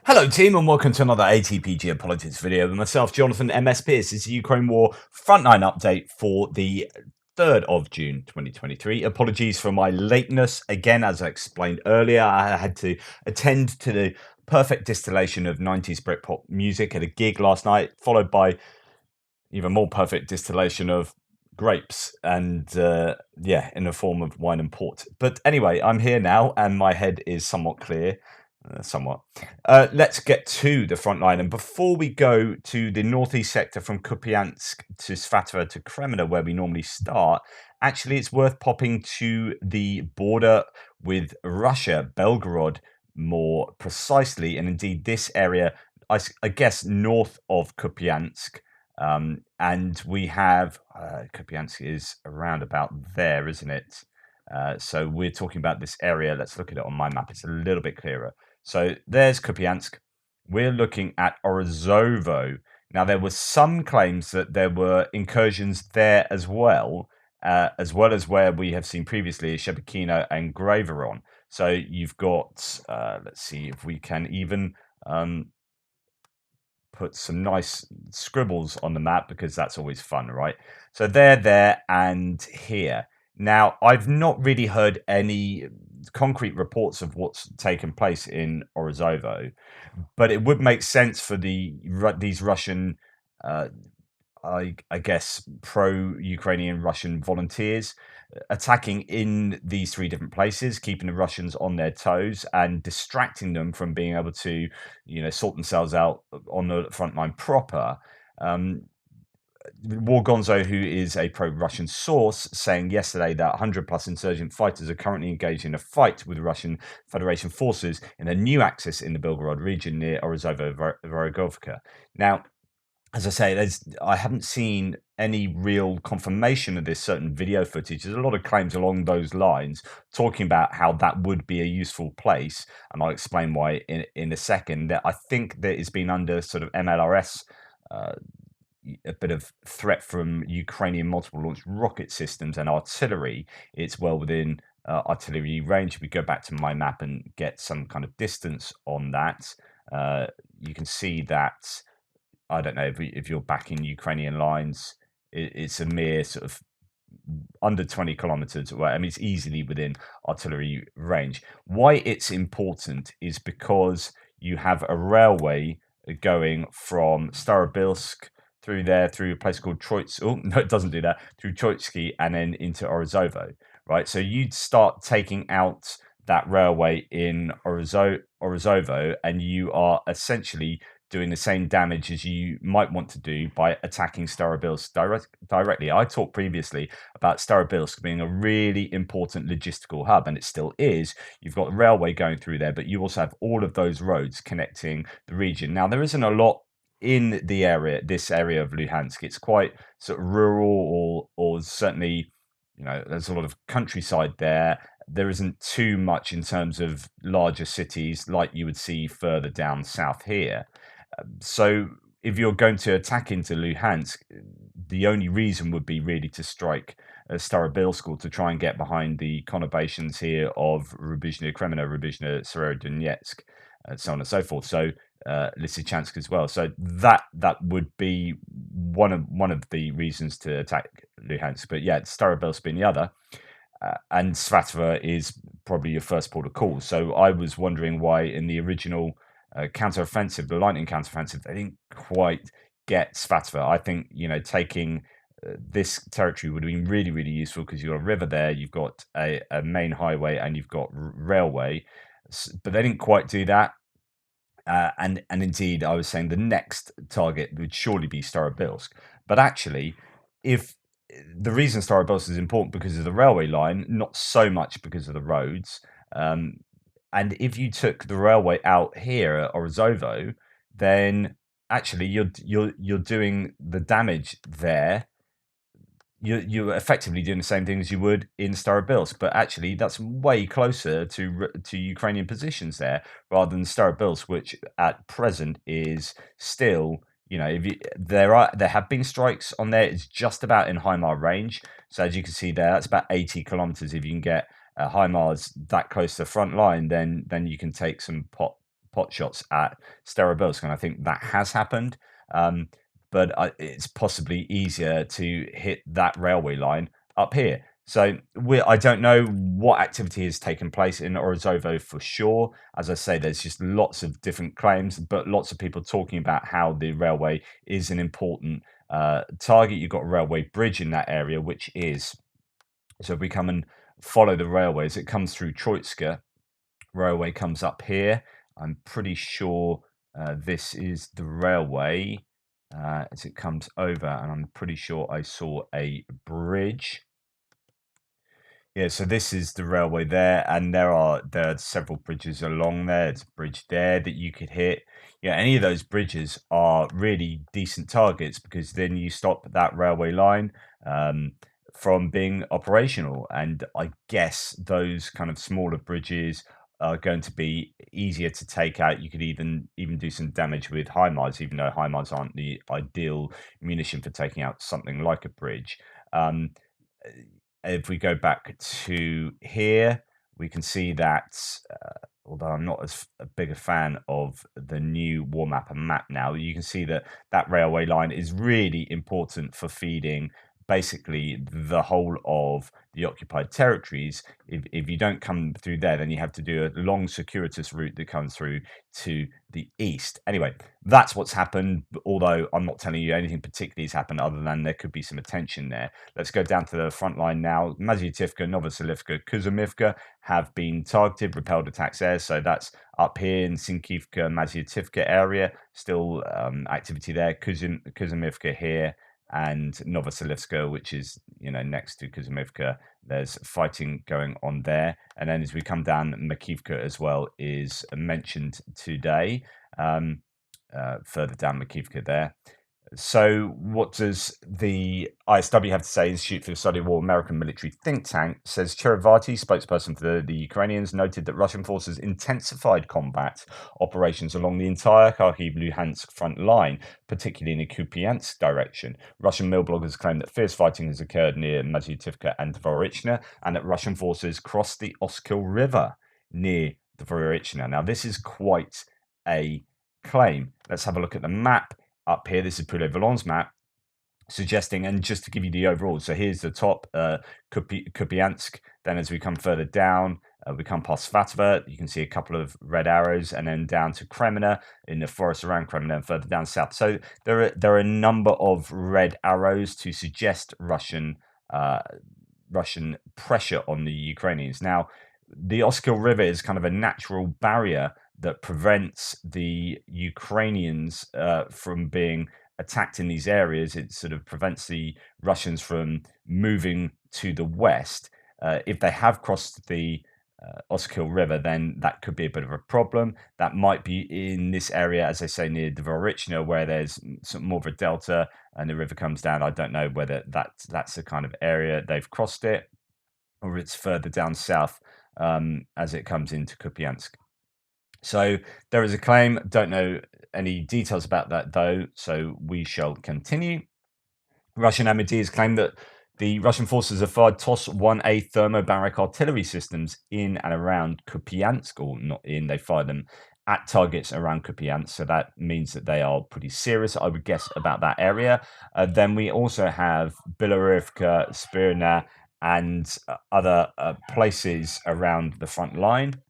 Hello team and welcome to another ATP Geopolitics video with myself, Jonathan MS Pierce. This is the Ukraine War Frontline update for the 3rd of June 2023. Apologies for my lateness. Again, as I explained earlier, I had to attend to the perfect distillation of 90s Britpop music at a gig last night, followed by even more perfect distillation of grapes and yeah, in the form of wine and port. But anyway, I'm here now and my head is somewhat clear. Somewhat. Let's get to the front line. And before we go to the northeast sector from Kupiansk to Svatova to Kreminna, where we normally start, actually, it's worth popping to the border with Russia, Belgorod, more precisely. And indeed, this area, I guess, north of Kupiansk. And we have Kupiansk is around about there, isn't it? So we're talking about this area. Let's look at it on my map. It's a little bit clearer. So there's Kupiansk. We're looking at Orozovo. Now, there were some claims that there were incursions there as well as where we have seen previously Shebekino and Graveron. So you've got, let's see if we can even put some nice scribbles on the map because that's always fun, right? So they're there and here. Now, I've not really heard any concrete reports of what's taken place in Orozovo, but it would make sense for these Russian, I guess, pro-Ukrainian Russian volunteers attacking in these three different places, keeping the Russians on their toes and distracting them from being able to, sort themselves out on the front line proper. War Gonzo, who is a pro-Russian source, saying yesterday that 100+ insurgent fighters are currently engaged in a fight with Russian Federation forces in a new axis in the Belgorod region near Orozovo-Vorovka. Now, as I say, I haven't seen any real confirmation of this certain video footage. There's a lot of claims along those lines talking about how that would be a useful place, and I'll explain why in a second. That I think that it's been under sort of MLRS, a bit of threat from Ukrainian multiple launch rocket systems and artillery. It's well within artillery range. If we go back to my map and get some kind of distance on that, you can see that. I don't know if you're back in Ukrainian lines, it's a mere sort of under 20 kilometers away. I mean, it's easily within artillery range. Why it's important is because you have a railway going from Starobilsk through there, through a place called Troitsky. Oh, no, it doesn't do that. Through Troitsky and then into Orozovo, right? So you'd start taking out that railway in Orozovo, and you are essentially doing the same damage as you might want to do by attacking Starobilsk directly. I talked previously about Starobilsk being a really important logistical hub, and it still is. You've got the railway going through there, but you also have all of those roads connecting the region. Now, there isn't a lot in the area, this area of Luhansk. It's quite sort of rural, or certainly, there's a lot of countryside there. There isn't too much in terms of larger cities like you would see further down south here. So if you're going to attack into Luhansk, the only reason would be really to strike Starobilsk, or to try and get behind the conurbations here of Rubizhnya-Kreminna, Rubizhnya-Severodonetsk, so on and so forth. So Lysychansk as well. So that would be one of the reasons to attack Luhansk. But yeah, Starobilsk being the other. And Svatova is probably your first port of call. So I was wondering why in the original counteroffensive, the lightning counteroffensive, they didn't quite get Svatova. I think, taking this territory would have been really, really useful because you've got a river there, you've got a main highway, and you've got railway. But they didn't quite do that. And indeed, I was saying the next target would surely be Starobilsk. But actually, if the reason Starobilsk is important because of the railway line, not so much because of the roads. And if you took the railway out here at Orozovo, then actually you're doing the damage there. You're effectively doing the same thing as you would in Starobilsk, but actually that's way closer to Ukrainian positions there rather than Starobilsk, which at present is still, there have been strikes on there. It's just about in HIMARS range. So as you can see there, that's about 80 kilometers. If you can get HIMARS that close to the front line, then you can take some pot shots at Starobilsk, and I think that has happened. But it's possibly easier to hit that railway line up here. So I don't know what activity has taken place in Orozovo for sure. As I say, there's just lots of different claims, but lots of people talking about how the railway is an important target. You've got a railway bridge in that area, which is, so if we come and follow the railways, it comes through Troitska. Railway comes up here. I'm pretty sure this is the railway as it comes over, and I'm pretty sure I saw a bridge. Yeah, so this is the railway there, and there are several bridges along there. There's a bridge there that you could hit. Yeah, any of those bridges are really decent targets because then you stop that railway line from being operational. And I guess those kind of smaller bridges are going to be easier to take out. You could even do some damage with HIMARS, even though HIMARS aren't the ideal munition for taking out something like a bridge. If we go back to here, we can see that, although I'm not as big a fan of the new war map and map now, you can see that that railway line is really important for feeding basically the whole of the occupied territories. If you don't come through there, then you have to do a long circuitous route that comes through to the east. Anyway, that's what's happened, although I'm not telling you anything particularly has happened other than there could be some attention there. Let's go down to the front line now. Maziutivka, Novoselivka, Kuzumivka have been targeted, repelled attacks there. So that's up here in Sinkivka, Maziutivka area. Still activity there. Kuzumivka here, and Novoselivska, which is next to Kuzumivka. There's fighting going on there. And then as we come down, Makivka as well is mentioned today. Further down Makivka there. So what does the ISW have to say? Institute for the Study of War, American military think tank, says Cherevati, spokesperson for the Ukrainians, noted that Russian forces intensified combat operations along the entire Kharkiv-Luhansk front line, particularly in the Kupiansk direction. Russian mill bloggers claim that fierce fighting has occurred near Maziutivka and Dvorichna, and that Russian forces crossed the Oskil River near Dvorichna. Now, this is quite a claim. Let's have a look at the map. Up here, this is Poulet-Valon's map, suggesting, and just to give you the overall, so here's the top, Kupiansk. Then as we come further down, we come past Svatova, you can see a couple of red arrows, and then down to Kreminna, in the forest around Kreminna, and further down south. So there are a number of red arrows to suggest Russian pressure on the Ukrainians. Now, the Oskil River is kind of a natural barrier that prevents the Ukrainians from being attacked in these areas. It sort of prevents the Russians from moving to the west. If they have crossed the Oskil River, then that could be a bit of a problem. That might be in this area, as I say, near Dvorichna, where there's some more of a delta and the river comes down. I don't know whether that's the kind of area they've crossed it, or it's further down south as it comes into Kupiansk. So there is a claim. Don't know any details about that, though, so we shall continue. Russian MOD has claimed that the Russian forces have fired TOS-1A thermobaric artillery systems in and around Kupiansk, or not in, they fired them at targets around Kupiansk, so that means that they are pretty serious, I would guess, about that area. Then we also have Belgorod, Spirna, and other places around the front line.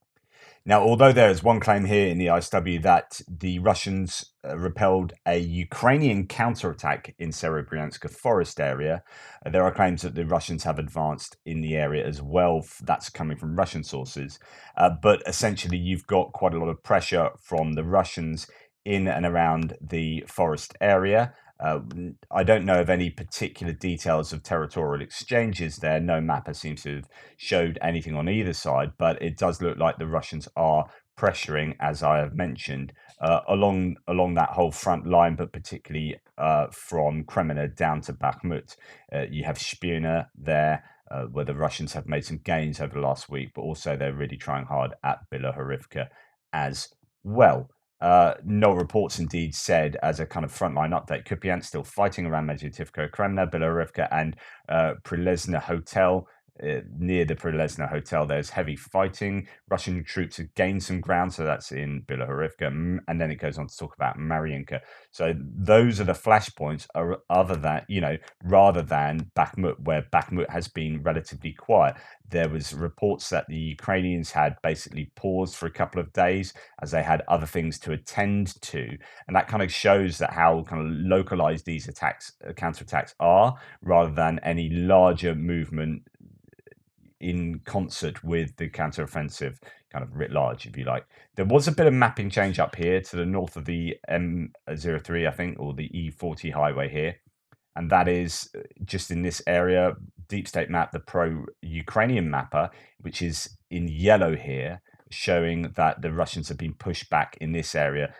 Now, although there is one claim here in the ISW that the Russians repelled a Ukrainian counterattack in Serebryansk forest area, there are claims that the Russians have advanced in the area as well. That's coming from Russian sources. But essentially, you've got quite a lot of pressure from the Russians in and around the forest area. I don't know of any particular details of territorial exchanges there. No mapper seems to have showed anything on either side, but it does look like the Russians are pressuring, as I have mentioned, along that whole front line, but particularly from Kreminna down to Bakhmut. You have Spirna there, where the Russians have made some gains over the last week, but also they're really trying hard at Belgorod as well. No reports indeed said, as a kind of frontline update, Kupiansk still fighting around Maziutivka, Kreminna, Belgorod, and Prilezna Hotel near the Prelesna Hotel. There's heavy fighting. Russian troops have gained some ground, so that's in Belgorod, and then it goes on to talk about Marinka. So those are the flashpoints, rather than Bakhmut, where Bakhmut has been relatively quiet. There was reports that the Ukrainians had basically paused for a couple of days as they had other things to attend to, and that kind of shows that how kind of localized these attacks, counterattacks, are, rather than any larger movement in concert with the counteroffensive kind of writ large, if you like. There was a bit of mapping change up here to the north of the M03, I think, or the E40 highway here. And that is just in this area, Deep State map, the pro-Ukrainian mapper, which is in yellow here, showing that the Russians have been pushed back in this area.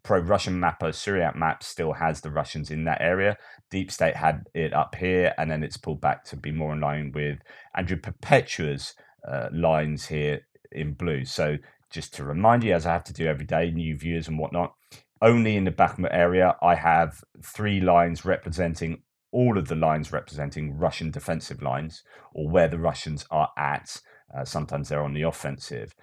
Pro-Russian mapper, Syriac map, still has the Russians in that area. Deep State had it up here, and then it's pulled back to be more in line with Andrew Perpetua's lines here in blue. So just to remind you, as I have to do every day, new viewers and whatnot, only in the Bakhmut area, I have 3 lines representing all of the lines representing Russian defensive lines, or where the Russians are at. Sometimes they're on the offensive.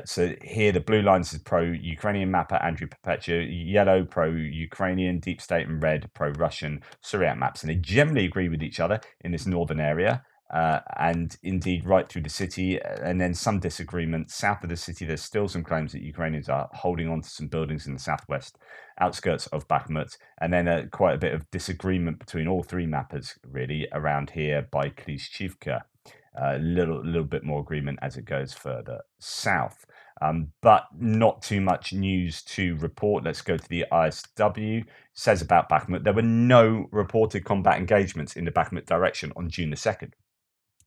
So here the blue lines is pro-Ukrainian mapper Andrew Perpetua, yellow pro-Ukrainian, Deep State, and red pro-Russian Syriac maps. And they generally agree with each other in this northern area. And indeed right through the city, and then some disagreement south of the city. There's still some claims that Ukrainians are holding on to some buildings in the southwest outskirts of Bakhmut, and then quite a bit of disagreement between all 3 mappers really around here by Klishchivka. A little bit more agreement as it goes further south, but not too much news to report. Let's go to the ISW. Says about Bakhmut, there were no reported combat engagements in the Bakhmut direction on June the 2nd.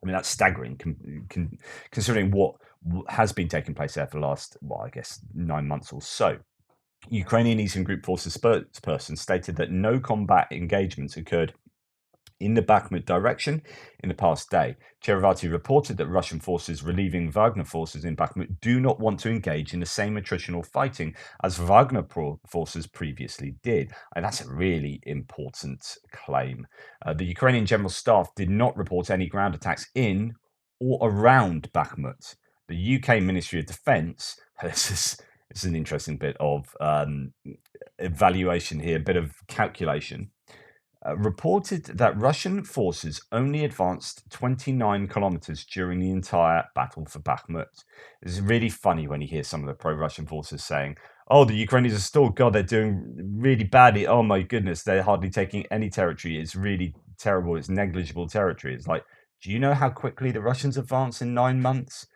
I mean, that's staggering, considering what has been taking place there for the last, 9 months or so. Ukrainian Eastern Group Forces spokesperson stated that no combat engagements occurred in the Bakhmut direction in the past day. Cherevati reported that Russian forces relieving Wagner forces in Bakhmut do not want to engage in the same attritional fighting as Wagner forces previously did. And that's a really important claim. The Ukrainian General Staff did not report any ground attacks in or around Bakhmut. The UK Ministry of Defence, this is an interesting bit of evaluation here, a bit of calculation, reported that Russian forces only advanced 29 kilometers during the entire battle for Bakhmut. It's really funny when you hear some of the pro-Russian forces saying, oh, the Ukrainians are still, God, they're doing really badly. Oh my goodness, they're hardly taking any territory. It's really terrible. It's negligible territory. It's like, do you know how quickly the Russians advance in 9 months?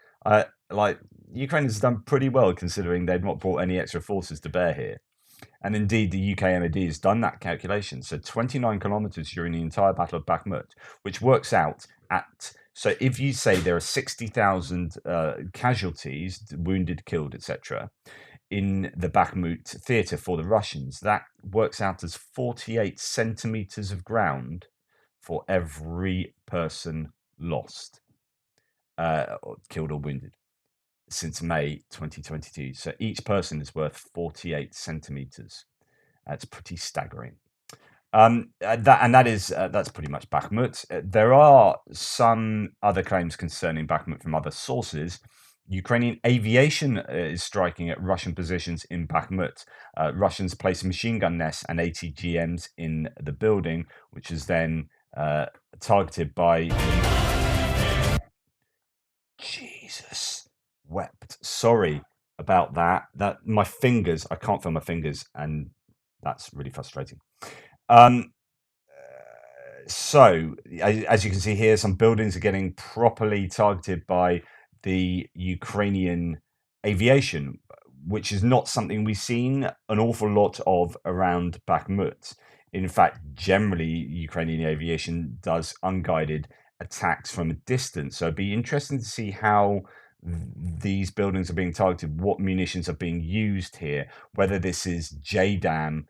Ukrainians have done pretty well considering they've not brought any extra forces to bear here. And indeed, the UK MOD has done that calculation. So 29 kilometers during the entire Battle of Bakhmut, which works out at, so if you say there are 60,000 casualties, wounded, killed, etc., in the Bakhmut theatre for the Russians, that works out as 48 centimeters of ground for every person lost, killed or wounded, since May 2022. So each person is worth 48 centimeters. That's pretty staggering. That's pretty much Bakhmut. There are some other claims concerning Bakhmut from other sources. Ukrainian aviation is striking at Russian positions in Bakhmut. Russians place machine gun nests and ATGMs in the building, which is then targeted by... Jesus wept. Sorry about that. My fingers, I can't feel my fingers, and that's really frustrating. So, as you can see here, some buildings are getting properly targeted by the Ukrainian aviation, which is not something we've seen an awful lot of around Bakhmut. In fact, generally, Ukrainian aviation does unguided attacks from a distance. So it'd be interesting to see how these buildings are being targeted, what munitions are being used here, whether this is JDAM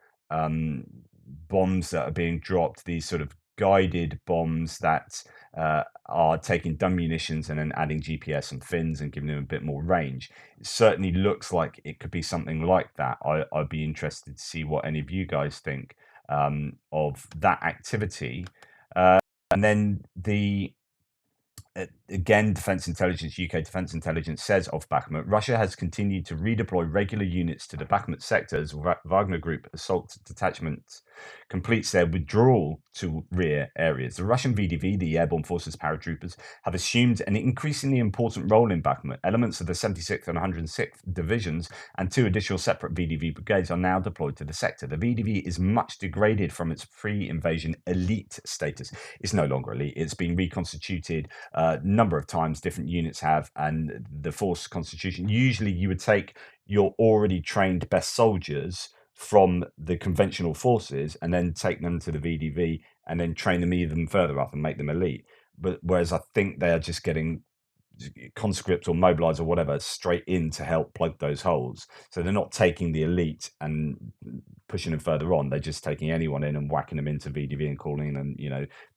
bombs that are being dropped, these sort of guided bombs that are taking dumb munitions and then adding GPS and fins and giving them a bit more range. It certainly looks like it could be something like that. I'd be interested to see what any of you guys think of that activity. And then the again, Defense Intelligence, UK Defense Intelligence says of Bakhmut, Russia has continued to redeploy regular units to the Bakhmut sector as Wagner Group assault detachments completes their withdrawal to rear areas. The Russian VDV, the Airborne Forces paratroopers, have assumed an increasingly important role in Bakhmut. Elements of the 76th and 106th divisions and 2 additional separate VDV brigades are now deployed to the sector. The VDV is much degraded from its pre-invasion elite status. It's no longer elite. It's been reconstituted a number of times. Different units have, and the force constitution. Usually, you would take your already trained best soldiers from the conventional forces and then take them to the VDV and then train them even further up and make them elite. But whereas I think they are just getting conscript or mobilized or whatever straight in to help plug those holes. So they're not taking the elite and pushing them further on. They're just taking anyone in and whacking them into VDV and calling them,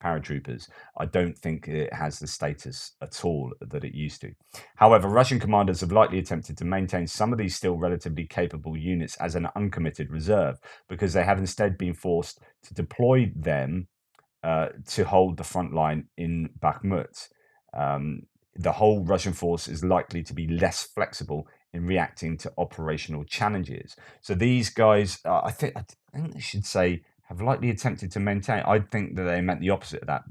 paratroopers. I don't think it has the status at all that it used to. However, Russian commanders have likely attempted to maintain some of these still relatively capable units as an uncommitted reserve because they have instead been forced to deploy them to hold the front line in Bakhmut. The whole Russian force is likely to be less flexible in reacting to operational challenges. So these guys, I think they should say, have likely attempted to maintain. I think that they meant the opposite of that.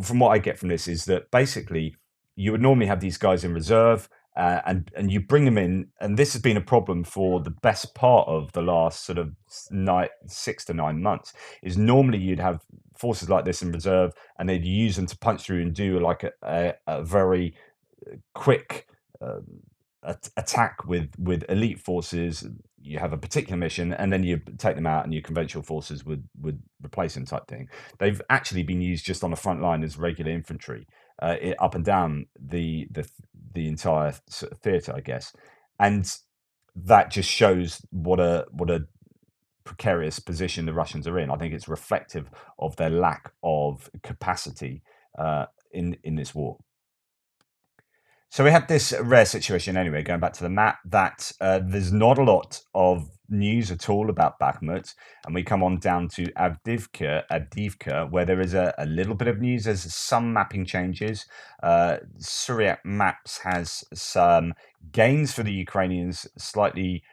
From what I get from this is that basically you would normally have these guys in reserve, and you bring them in, and this has been a problem for the best part of the last sort of 6 to 9 months. Is normally you'd have forces like this in reserve, and they'd use them to punch through and do like a very quick attack with elite forces. You have a particular mission, and then you take them out, and your conventional forces would replace them, type thing. They've actually been used just on the front line as regular infantry, up and down the entire theatre, I guess, and that just shows what a precarious position the Russians are in. I think it's reflective of their lack of capacity in this war. So we have this rare situation anyway, going back to the map, that there's not a lot of news at all about Bakhmut, and we come on down to Adiivka, where there is a little bit of news. There's some mapping changes. Syriac Maps has some gains for the Ukrainians, slightly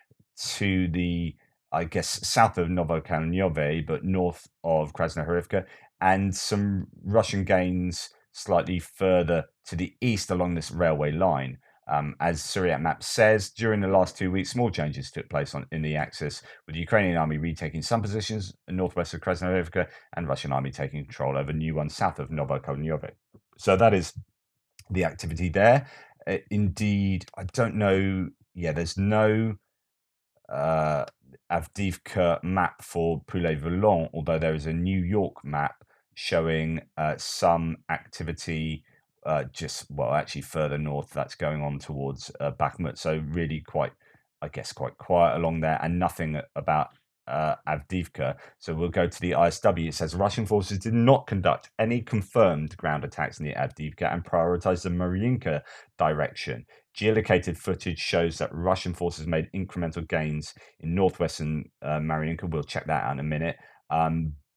to the, I guess, south of Novokalnyove, but north of Krasnohorivka, and some Russian gains slightly further to the east along this railway line. As Syriac Map says, during the last 2 weeks, small changes took place in the axis, with the Ukrainian army retaking some positions northwest of Krasnohorivka and Russian army taking control over new ones south of Novokalnyove. So that is the activity there. Indeed, I don't know. Yeah, there's no Avdiivka map for Poulet-Volant, although there is a New York map showing some activity actually further north that's going on towards Bakhmut. So really quite quiet along there, and nothing about Avdiivka. So we'll go to the ISW. It says Russian forces did not conduct any confirmed ground attacks near Avdiivka and prioritized the Marinka direction. Geolocated footage shows that Russian forces made incremental gains in northwestern Marinka. We'll check that out in a minute.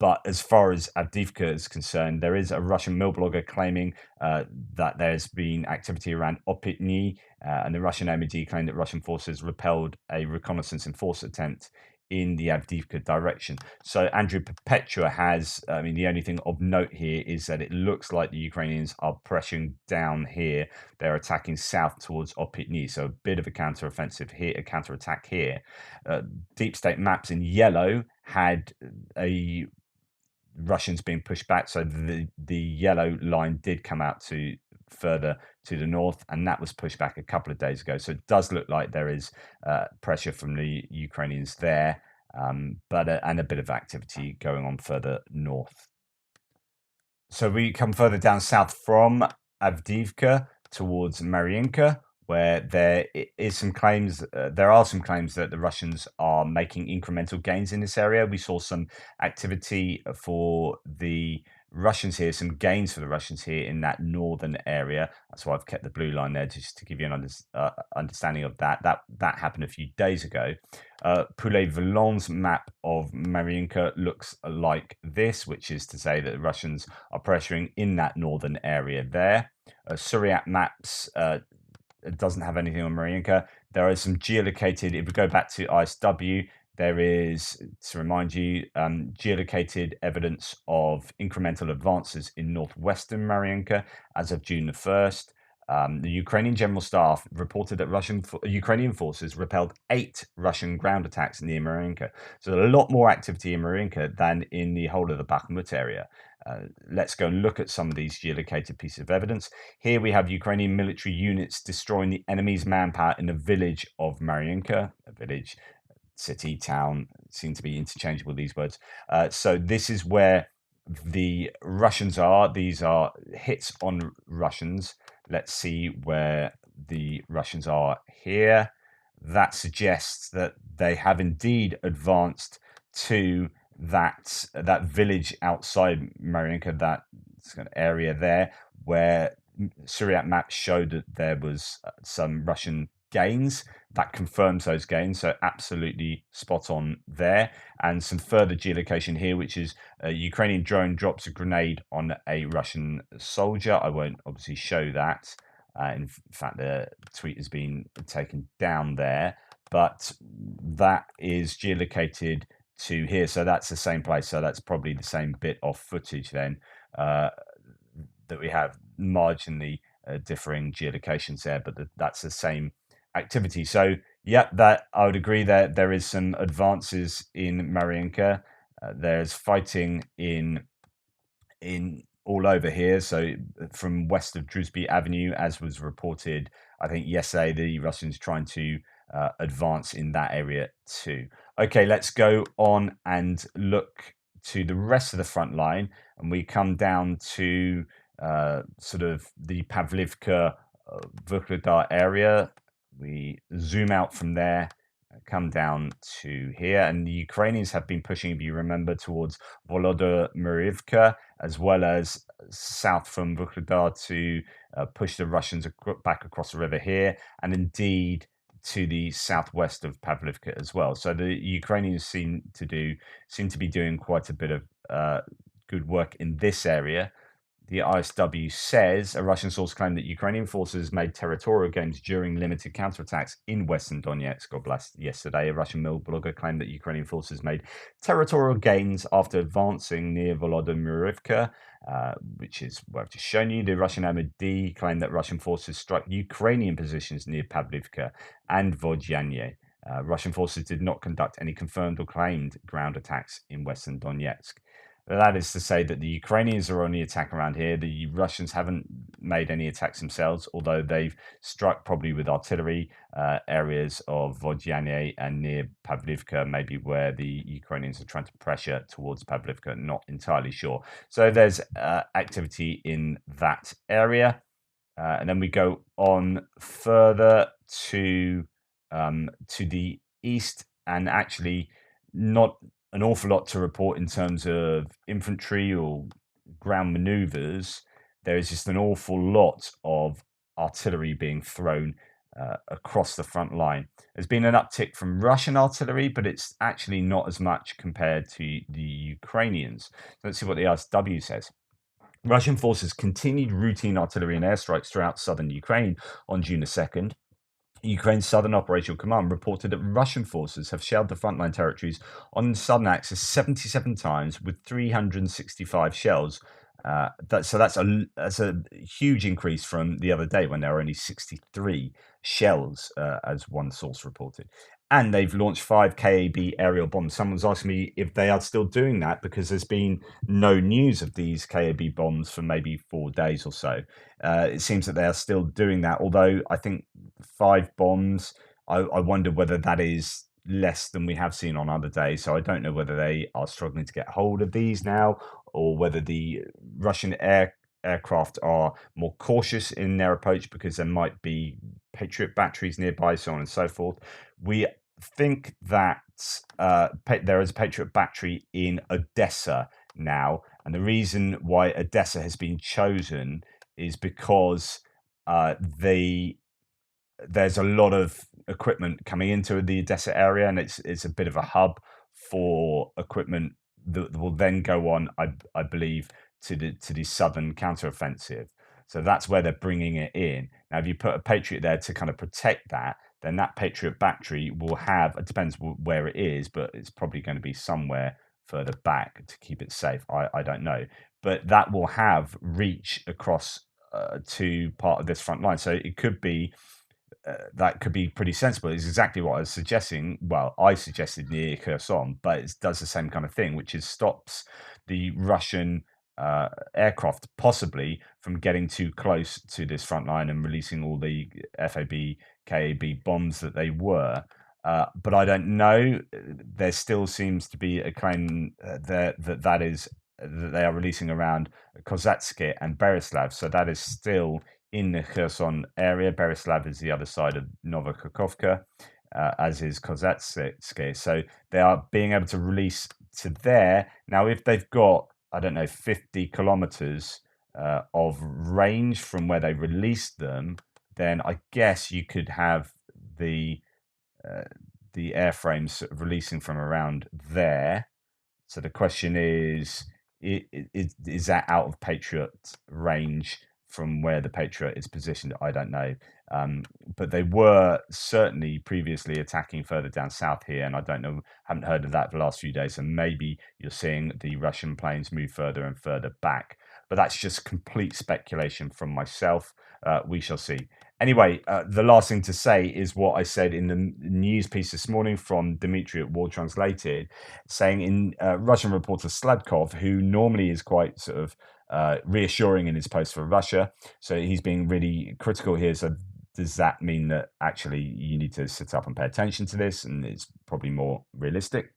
But as far as Adiivka is concerned, there is a Russian mill blogger claiming that there's been activity around Opitny, and the Russian MOD claimed that Russian forces repelled a reconnaissance and force attempt in the Avdiivka direction. So Andrew Perpetua has, the only thing of note here is that it looks like the Ukrainians are pressuring down here. They're attacking south towards Opitny, so a bit of a counter-offensive here, a counter-attack here. Deep State Maps in yellow had a Russians being pushed back, so the yellow line did come out to further to the north, and that was pushed back a couple of days ago. So it does look like there is pressure from the Ukrainians there, but and a bit of activity going on further north. So we come further down south from Avdiivka towards Marinka, where there is some claims. There are some claims that the Russians are making incremental gains in this area. We saw some activity for the Russians here, some gains for the Russians here in that northern area. That's why I've kept the blue line there, just to give you an understanding of that. That happened a few days ago. Poulet-Volant's map of Marinka looks like this, which is to say that the Russians are pressuring in that northern area there. Suryat maps doesn't have anything on Marinka. There is some geolocated, if we go back to ISW, there is, to remind you, geolocated evidence of incremental advances in northwestern Marinka as of June the 1st. The Ukrainian General Staff reported that Ukrainian forces repelled 8 Russian ground attacks near Marinka. So a lot more activity in Marinka than in the whole of the Bakhmut area. Let's go and look at some of these geolocated pieces of evidence. Here we have Ukrainian military units destroying the enemy's manpower in the village of Marinka, a village, city, town, seem to be interchangeable, these words. So this is where the Russians are. These are hits on Russians. Let's see where the Russians are here. That suggests that they have indeed advanced to that village outside Marinka, that kind of area there, where Suryat maps showed that there was some Russian gains. That confirms those gains, so absolutely spot on there. And some further geolocation here, which is a Ukrainian drone drops a grenade on a Russian soldier. I won't obviously show that. In fact, the tweet has been taken down there, but that is geolocated to here. So that's the same place. So that's probably the same bit of footage then that we have, marginally differing geolocations there, but that's the same activity. So yeah, that I would agree that there is some advances in Marinka. There's fighting in all over here. So from west of Druzhby Avenue, as was reported, I think yesterday, the Russians trying to advance in that area too. Okay, let's go on and look to the rest of the front line, and we come down to sort of the Pavlivka Vuhledar area. We zoom out from there, come down to here, and the Ukrainians have been pushing, if you remember, towards Volodymyrivka, as well as south from Vuhledar to push the Russians back across the river here, and indeed to the southwest of Pavlivka as well. So the Ukrainians seem to be doing quite a bit of good work in this area. The ISW says a Russian source claimed that Ukrainian forces made territorial gains during limited counterattacks in western Donetsk Oblast yesterday. A Russian mill blogger claimed that Ukrainian forces made territorial gains after advancing near Volodymyrivka, which is where I've just shown you. The Russian MOD claimed that Russian forces struck Ukrainian positions near Pavlivka and Vodyane. Russian forces did not conduct any confirmed or claimed ground attacks in western Donetsk. That is to say that the Ukrainians are on the attack around here. The Russians haven't made any attacks themselves, although they've struck probably with artillery areas of Vodyane and near Pavlivka, maybe where the Ukrainians are trying to pressure towards Pavlivka, not entirely sure. So there's activity in that area. And then we go on further to the east, and actually not an awful lot to report in terms of infantry or ground maneuvers. There is just an awful lot of artillery being thrown across the front line. There's been an uptick from Russian artillery, but it's actually not as much compared to the Ukrainians. So let's see what the ISW says. Russian forces continued routine artillery and airstrikes throughout southern Ukraine on June the 2nd. Ukraine's Southern Operational Command reported that Russian forces have shelled the frontline territories on the southern axis 77 times with 365 shells. That's a huge increase from the other day when there were only 63 shells, as one source reported. And they've launched 5 KAB aerial bombs. Someone's asking me if they are still doing that, because there's been no news of these KAB bombs for maybe 4 days or so. It seems that they are still doing that, although I think 5 bombs, I wonder whether that is less than we have seen on other days. So I don't know whether they are struggling to get hold of these now, or whether the Russian aircraft are more cautious in their approach because there might be Patriot batteries nearby, so on and so forth. We think that there is a Patriot battery in Odessa now, and the reason why Odessa has been chosen is because there's a lot of equipment coming into the Odessa area, and it's a bit of a hub for equipment that will then go on, I believe, to the southern counteroffensive. So that's where they're bringing it in. Now, if you put a Patriot there to kind of protect that, then that Patriot battery will have, it depends where it is, but it's probably going to be somewhere further back to keep it safe. I don't know. But that will have reach across to part of this front line. So it could be that could be pretty sensible. It's exactly what I was suggesting. Well, I suggested near Kherson, but it does the same kind of thing, which is stops the Russian aircraft possibly from getting too close to this front line and releasing all the FAB, KAB bombs that they were. But I don't know. There still seems to be a claim that is that they are releasing around Kozatske and Berislav. So that is still in the Kherson area. Berislav is the other side of Novokakhovka, as is Kozatske. So they are being able to release to there. Now, if they've got, I don't know, 50 kilometers of range from where they released them, then I guess you could have the airframes sort of releasing from around there. So the question is that out of Patriot range from where the Patriot is positioned? I don't know. But they were certainly previously attacking further down south here, and I don't know, haven't heard of that the last few days, and maybe you're seeing the Russian planes move further and further back. But that's just complete speculation from myself. We shall see. Anyway, the last thing to say is what I said in the news piece this morning from Dmitry at War Translated, saying in Russian reporter Sladkov, who normally is quite sort of reassuring in his post for Russia, so he's being really critical here. So does that mean that actually you need to sit up and pay attention to this, and it's probably more realistic?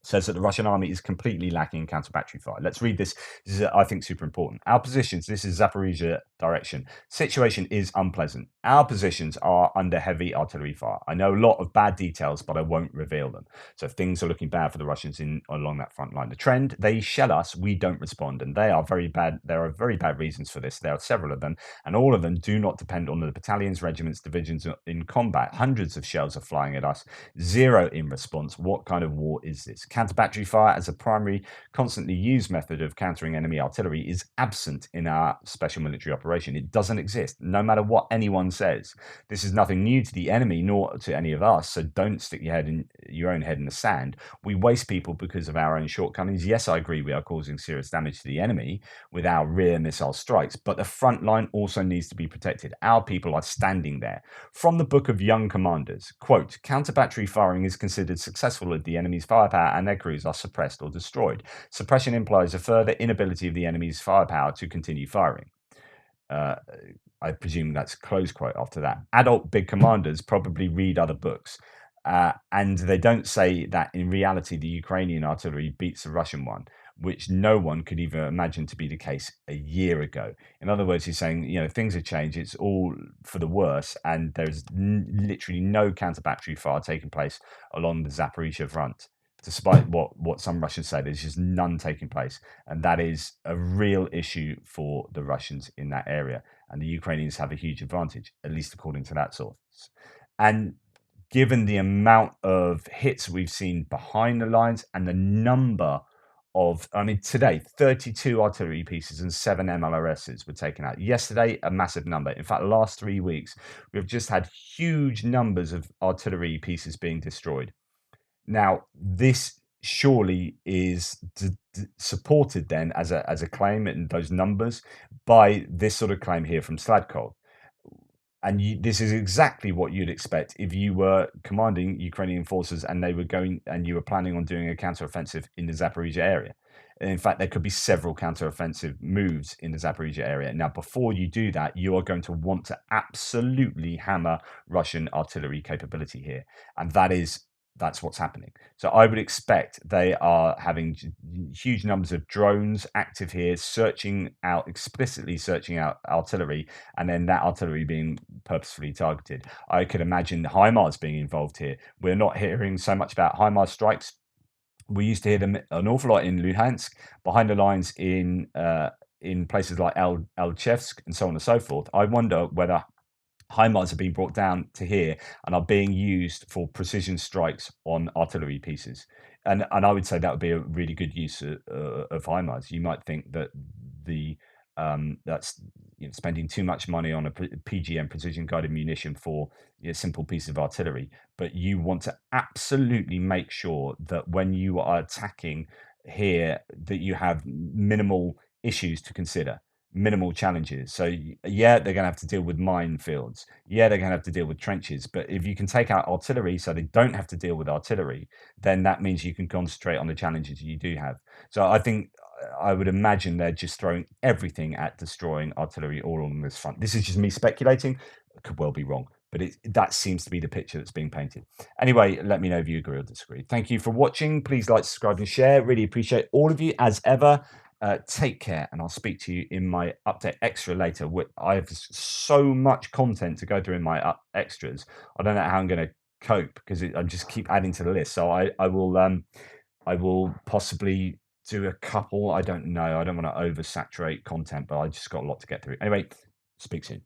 Says that the Russian army is completely lacking in counter-battery fire. Let's read this. This is, I think, super important. Our positions, this is Zaporizhia direction. Situation is unpleasant. Our positions are under heavy artillery fire. I know a lot of bad details, but I won't reveal them. So things are looking bad for the Russians along that front line. The trend, they shell us, we don't respond. And they are very bad. There are very bad reasons for this. There are several of them. And all of them do not depend on the battalions, regiments, divisions in combat. Hundreds of shells are flying at us. Zero in response. What kind of war is this? Counter-battery fire as a primary, constantly used method of countering enemy artillery is absent in our special military operation. It doesn't exist, no matter what anyone says. This is nothing new to the enemy, nor to any of us, so don't stick your own head in the sand. We waste people because of our own shortcomings. Yes, I agree we are causing serious damage to the enemy with our rear missile strikes, but the front line also needs to be protected. Our people are standing there. From the Book of Young Commanders, quote, counter-battery firing is considered successful if the enemy's firepower and their crews are suppressed or destroyed. Suppression implies a further inability of the enemy's firepower to continue firing. I presume that's close quote after that. Adult big commanders probably read other books. And they don't say that in reality the Ukrainian artillery beats the Russian one, which no one could even imagine to be the case a year ago. In other words, he's saying, things have changed. It's all for the worse, and there's literally no counter-battery fire taking place along the Zaporizhia front. Despite what some Russians say, there's just none taking place. And that is a real issue for the Russians in that area. And the Ukrainians have a huge advantage, at least according to that source. And given the amount of hits we've seen behind the lines and the number of, today, 32 artillery pieces and 7 MLRSs were taken out. Yesterday, a massive number. In fact, the last 3 weeks, we've just had huge numbers of artillery pieces being destroyed. Now, this surely is supported then as a claim in those numbers by this sort of claim here from Sladkov. And this is exactly what you'd expect if you were commanding Ukrainian forces and they were going and you were planning on doing a counteroffensive in the Zaporizhia area. In fact, there could be several counteroffensive moves in the Zaporizhia area. Now, before you do that, you are going to want to absolutely hammer Russian artillery capability here. And that's what's happening. So I would expect they are having huge numbers of drones active here, explicitly searching out artillery, and then that artillery being purposefully targeted. I could imagine HIMARS being involved here. We're not hearing so much about HIMARS strikes. We used to hear them an awful lot in Luhansk, behind the lines in places like Elchevsk and so on and so forth. I wonder whether HIMARS are being brought down to here and are being used for precision strikes on artillery pieces. And I would say that would be a really good use of HIMARS. You might think that the That's spending too much money on a PGM, precision guided munition, for a simple piece of artillery. But you want to absolutely make sure that when you are attacking here, that you have minimal issues to consider, minimal challenges. So yeah, they're going to have to deal with minefields. Yeah, they're going to have to deal with trenches. But if you can take out artillery so they don't have to deal with artillery, then that means you can concentrate on the challenges you do have. So I think, I would imagine they're just throwing everything at destroying artillery all on this front. This is just me speculating. I could well be wrong, but that seems to be the picture that's being painted. Anyway, let me know if you agree or disagree. Thank you for watching. Please like, subscribe, and share. Really appreciate all of you as ever. Take care, and I'll speak to you in my update extra later. I have so much content to go through in my extras. I don't know how I'm going to cope because I just keep adding to the list. So I will possibly do a couple. I don't know. I don't want to oversaturate content, but I just got a lot to get through. Anyway, speak soon.